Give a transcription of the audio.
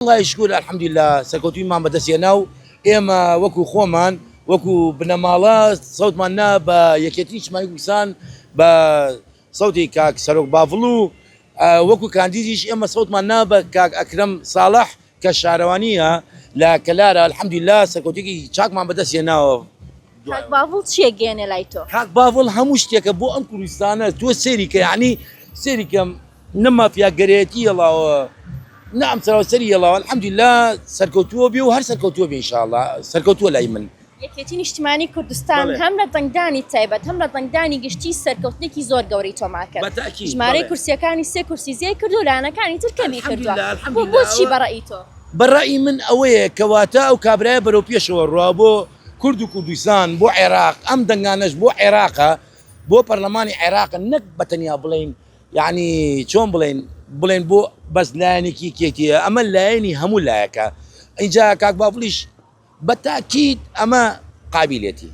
الله يشكر الحمد لله سەرکەوتوی مان بەدەستێنا و ئێمە وەکو خۆمان وەکو بنەماڵە سەوتماننا بە یەکێتی اجتماعی کوردستان بە سەوتی کاک سەرۆک باڤڵ و وەکو کاندیدیش ئێمە سەوتماننا بە کاک ئەکرەم ساڵح کە شارەوانیە لە کەلارە الحمد لله سەرکەوتویەکی چاکمان بەدەستێناوە. کاک باڤڵ چیە گێنێ لای تۆ؟ کاک باڤڵ هەموو شتێکە بۆ ئەم کوردستانە تۆ سێری کە یعنی سێری کەم نە مافیاگەرێتی هێڵاوە نعم سەری هێڵاوە الحمد لله سەرکەوتووە بێ و هەر سەرکەوتووە بێ ئینشاءالله سەرکەوتووە لای من. یەکێتی نیشتیمانی کوردستان هەم لە دەنگدانی تایبەت هەم لە دەنگدانی گشتی سەرکەوتنێکی زۆر گەورەی تۆمار کرد. ژمارەی کورسیەکانی سێ کورسی زیای کرد و لایەنەکانی تر کەمی کردووە. بۆچی بەڕێی تۆ؟ بەڕێی من ئەوەیە کەواتە ئەو کابرایە بەرەو پێشەوە ڕوا بۆ کورد و کوردستان بۆ عێراق ئەم دەنگانەش بۆ عێراقە بۆ پەرلەمانی عێراق نەک بەتەنیا بڵێن یعنی چۆن بڵێن بۆ بەس لایەنێکی کێتیە ئەمە لایەنی هەموو لایەکە اینجا کاک باڤڵیش بەتاکید ئەمە قابلیەتی